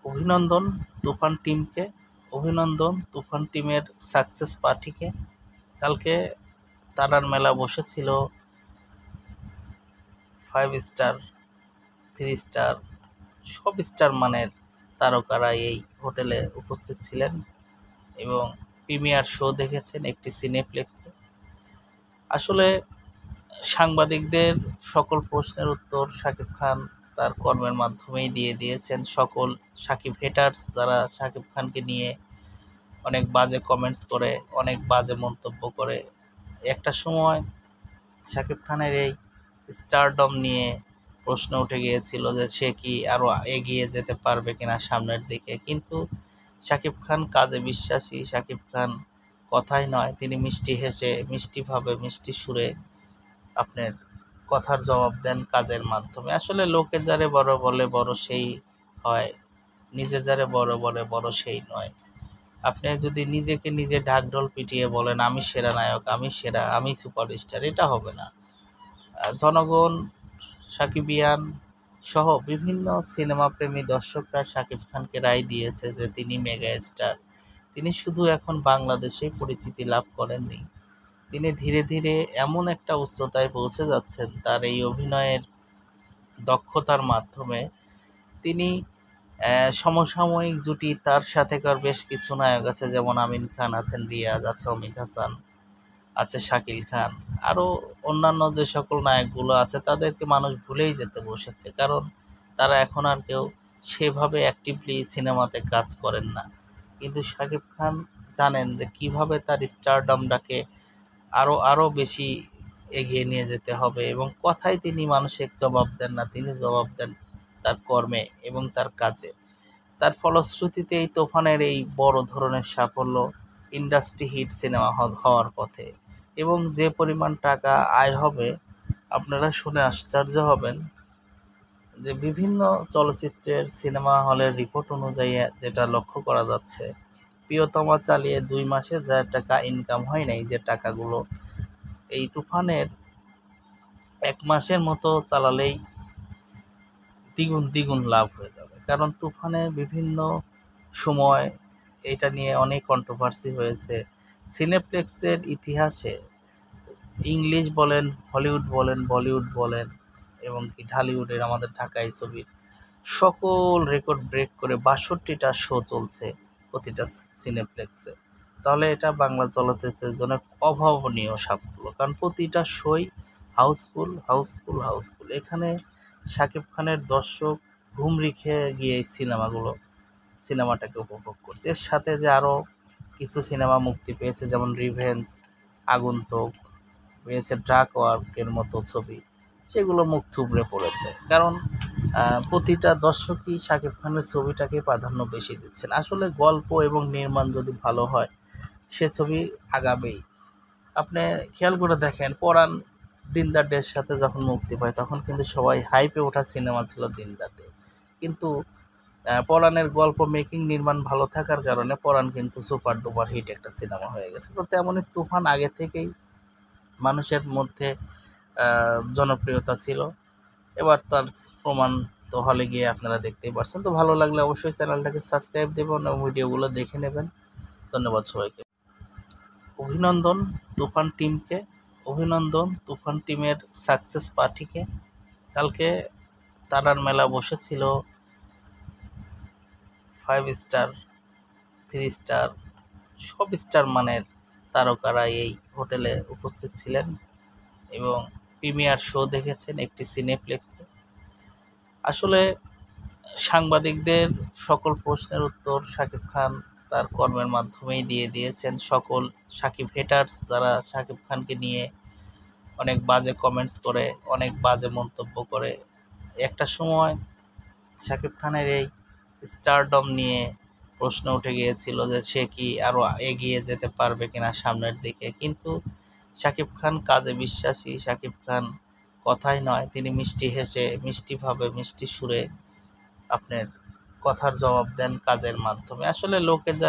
অভিনন্দন তুফান টিমকে, অভিনন্দন তুফান টিমের সাকসেস পার্টিকে। কালকে তারার মেলা বসেছিল। 5 স্টার, 3 স্টার, সব স্টার মানের তারকারা এই হোটেলে উপস্থিত ছিলেন এবং প্রিমিয়ার শো দেখেছেন একটি সিনেপ্লেক্সে। আসলে সাংবাদিকদের সকল প্রশ্নের উত্তর শাকিব খান তার কর্মের মাধ্যমেই দিয়ে দিয়েছেন। সকল শাকিব হেটার্স যারা শাকিব খানকে নিয়ে অনেক বাজে কমেন্টস করে, অনেক বাজে মন্তব্য করে, একটা সময় শাকিব খানের এই স্টারডম নিয়ে প্রশ্ন উঠে গিয়েছিল যে সে কি আরও এগিয়ে যেতে পারবে কিনা সামনের দিকে। কিন্তু শাকিব খান কাজে বিশ্বাসী, শাকিব খান কথাই নয়, তিনি মিষ্টি হেসে, মিষ্টিভাবে, মিষ্টি সুরে আপনার কথার জবাব দেন কাজের মাধ্যমে। আসলে লোকে যারে বড় বলে বড় সেই হয়, নিজে যারে বড় বলে বড় সেই নয়। আপনি যদি নিজেকে নিজে ঢাকঢোল পিটিয়ে বলেন আমি সেরা নায়ক, আমি সেরা, আমি সুপারস্টার, এটা হবে না। জনগণ, সাকিবিয়ান সহ বিভিন্ন সিনেমাপ্রেমী দর্শকরা শাকিব খানকে রায় দিয়েছে যে তিনি মেগা স্টার। তিনি শুধু এখন বাংলাদেশেই পরিচিতি লাভ করেননি, তিনি ধীরে ধীরে এমন একটা উচ্চতায় পৌঁছে যাচ্ছেন তার এই অভিনয়ের দক্ষতার মাধ্যমে। তিনি সমসাময়িক জুটি তার সাথেকার বেশ কিছু নায়ক আছে, যেমন আমিন খান আছেন, রিয়াজ আছে, অমিত হাসান আছে, শাকিল খান, আরও অন্যান্য যে সকল নায়কগুলো আছে তাদেরকে মানুষ ভুলেই যেতে বসেছে, কারণ তারা এখন আর কেউ সেভাবে অ্যাক্টিভলি সিনেমাতে কাজ করেন না। কিন্তু শাকিব খান জানেন যে কীভাবে তার স্টারডমটাকে আরও বেশি এগিয়ে নিয়ে যেতে হবে, এবং কথায় তিনি মানুষের জবাব দেন না, তিনি জবাব দেন তার কর্মে এবং তার কাজে। তার ফলশ্রুতিতে এই তুফানের এই বড় ধরনের সাফল্য, ইন্ডাস্ট্রি হিট সিনেমা হওয়ার পথে, এবং যে পরিমাণ টাকা আয় হবে আপনারা শুনে আশ্চর্য হবেন যে বিভিন্ন চলচ্চিত্রের সিনেমা হলের রিপোর্ট অনুযায়ী যেটা লক্ষ্য করা যাচ্ছে, প্রিয়তমা চালিয়ে 2 মাসে যা টাকা ইনকাম হয় নাই, যে টাকাগুলো এই তুফানের 1 মাসের মতো চালালেই দ্বিগুণ লাভ হয়ে যাবে। কারণ তুফানে বিভিন্ন সময় এটা নিয়ে অনেক কন্ট্রোভার্সি হয়েছে। সিনেপ্লেক্সের ইতিহাসে ইংলিশ বলেন, হলিউড বলেন, বলিউড বলেন, এবং কি ঢালিউডের আমাদের ঢাকাই ছবির সকল রেকর্ড ব্রেক করে 62টা শো চলছে প্রতিটা সিনেপ্লেক্সে। তাহলে এটা বাংলা চলচ্চিত্রের জন্য অভাবনীয় সাফল্য, কারণ প্রতিটা শোই হাউসফুল, হাউসফুল, হাউসফুল। এখানে শাকিব খানের দর্শক ঘুমরি খেয়ে গিয়ে এই সিনেমাটাকে উপভোগ করছে। এর সাথে যে আরও কিছু সিনেমা মুক্তি পেয়েছে, যেমন রিভেঞ্জ, আগন্তুক, পেয়েছে ড্রাগ ওয়ার্কের মতো ছবি, সেগুলো মুখ থুবড়ে পড়েছে, কারণ প্রতিটা দর্শকই শাকিব খানের ছবিটাকে প্রাধান্য বেশি দিচ্ছেন। আসলে গল্প এবং নির্মাণ যদি ভালো হয় সে ছবি আগাবেই। আপনি খেয়াল করে দেখেন, পরাণ দিনদার ডের সাথে যখন মুক্তি পায় তখন কিন্তু সবাই হাইপে ওঠা সিনেমা ছিল দিনদারতে, কিন্তু পরাণের গল্প মেকিং নির্মাণ ভালো থাকার কারণে পরাণ কিন্তু সুপার ডুপার হিট একটা সিনেমা হয়ে গেছে। তো তেমনই তুফান আগে থেকেই মানুষের মধ্যে জনপ্রিয়তা ছিল, এবার তার প্রমাণ তো হলে গিয়ে আপনারা দেখতেই পারছেন। তো ভালো লাগলে অবশ্যই চ্যানেলটাকে সাবস্ক্রাইব দেবেন এবং ভিডিওগুলো দেখে নেবেন। ধন্যবাদ সবাইকে। অভিনন্দন তুফান টিমকে, অভিনন্দন তুফান টিমের সাকসেস পার্টিকে। কালকে তারার মেলা বসেছিল। 5 স্টার, 3 স্টার, সব স্টার মানের তারকারা এই হোটেলে উপস্থিত ছিলেন এবং প্রিমিয়ার শো দেখেছেন একটি সিনেপ্লেক্সে। আসলে সাংবাদিকদের সকল প্রশ্নের উত্তর শাকিব খান তার কর্মের মাধ্যমেই দিয়ে দিয়েছেন। সকল শাকিব হেটার্স যারা শাকিব খানকে নিয়ে অনেক বাজে কমেন্টস করে, অনেক বাজে মন্তব্য করে, একটা সময় শাকিব খানের এই স্টারডম নিয়ে প্রশ্ন উঠে গিয়েছিল যে সে কি আরও এগিয়ে যেতে পারবে কিনা সামনের দিকে। কিন্তু শাকিব খান কাজে বিশ্বাসী, শাকিব খান কথাই নয়, তিনি মিষ্টি হেসে, মিষ্টিভাবে, মিষ্টি সুরে আপনার কথার জবাব দেন কাজের মাধ্যমে। আসলে লোকে